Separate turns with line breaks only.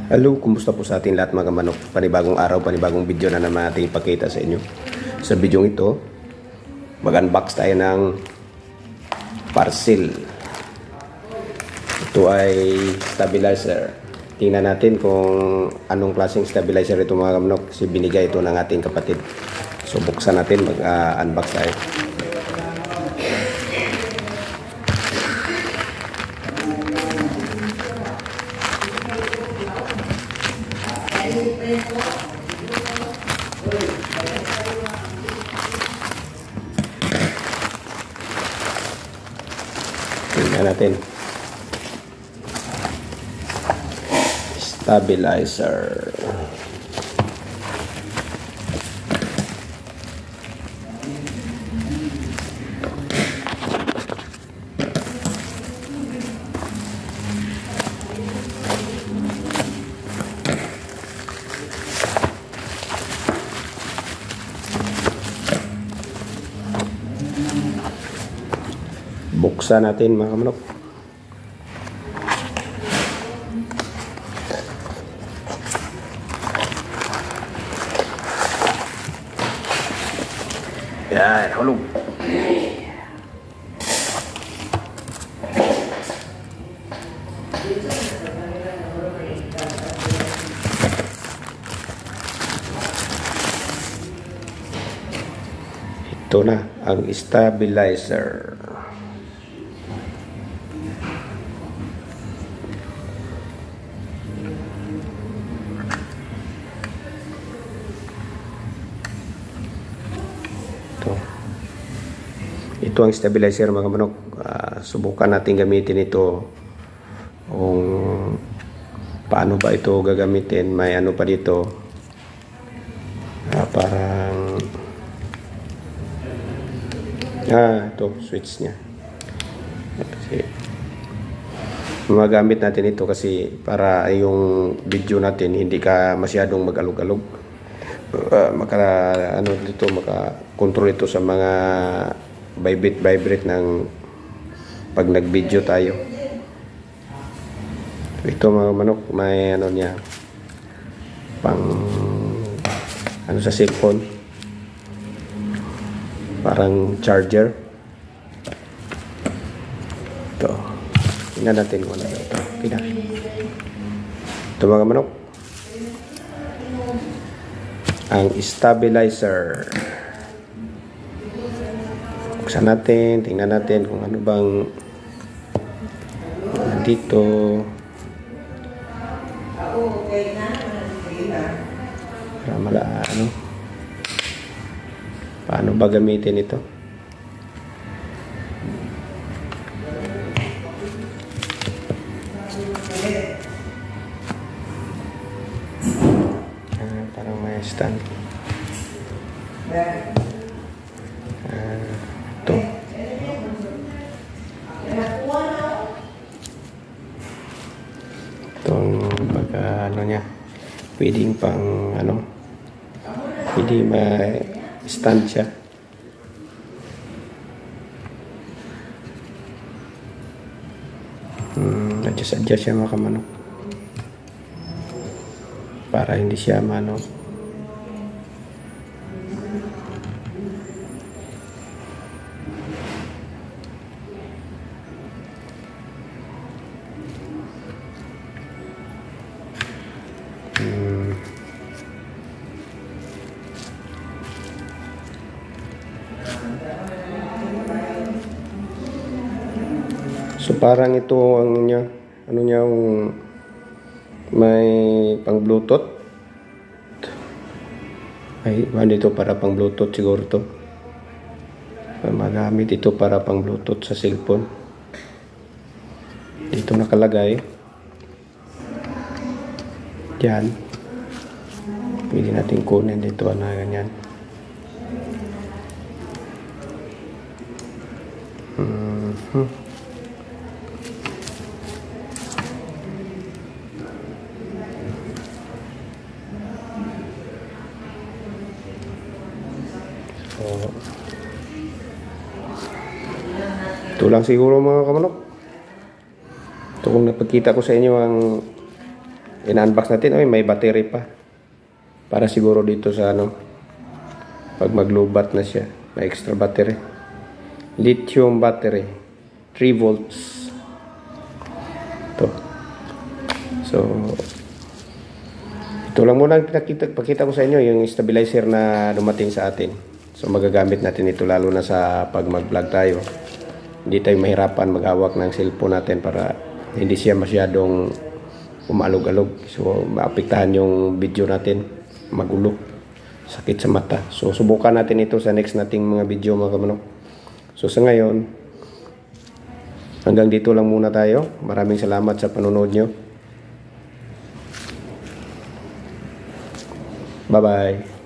Hello, kumusta po sa ating lahat mga manok? Panibagong araw, panibagong video na naman natin ipakita sa inyo. Sa video ito, mag-unbox tayo ng parcel. Ito ay stabilizer. Tingnan natin kung anong klaseng stabilizer ito mga manok. Kasi binigay ito ng ating kapatid. So buksan natin, mag-unbox tayo. Tingnan natin. Stabilizer. Buksan natin mga manok. Yan, hulog. Ito na ang stabilizer. Ito ang stabilizer mga manok. Subukan natin gamitin ito. Kung paano ba ito gagamitin. May ano pa dito. Parang ito switch nya. Kasi magamit natin ito kasi para yung video natin hindi ka masyadong mag-alog-alog. Maka-control ito sa mga vibrate ng pag nag-video tayo. Ito mga manok, may ano niya pang ano sa cellphone, parang charger. Ito, tingnan natin kung ano ito. Ito mga manok, ang stabilizer. Buksan natin, tingnan natin kung ano bang dito. Para paano ba gamitin ito? Parang may stand. Itong ano niya, pwedeng pang ano, pwede may stand siya. Adjust siya mga kamanok para hindi siya mano. So parang ito ang ano niya, may pang Bluetooth. Ay, dito para pang Bluetooth siguro to. Magamit ito para pang Bluetooth sa cellphone. Dito nakalagay. Diyan. Pwede natin kunin dito na ganyan. Ito lang siguro mga kamanok. Ito kung napagkita ko sa inyo ang in-unbox natin. May battery pa. Para siguro dito sa ano, pag maglubat na siya, may extra battery. Lithium battery. 3 volts. Ito. So, ito lang muna ang pakita ko sa inyo, yung stabilizer na dumating sa atin. So, magagamit natin ito lalo na sa pag mag-vlog tayo. Hindi tayo mahirapan maghawak ng cellphone natin para hindi siya masyadong umalog-alog. So, maapektahan yung video natin. Magulo. Sakit sa mata. So, subukan natin ito sa next nating mga video mga kamanok. So, sa ngayon, hanggang dito lang muna tayo. Maraming salamat sa panonood nyo. Bye-bye.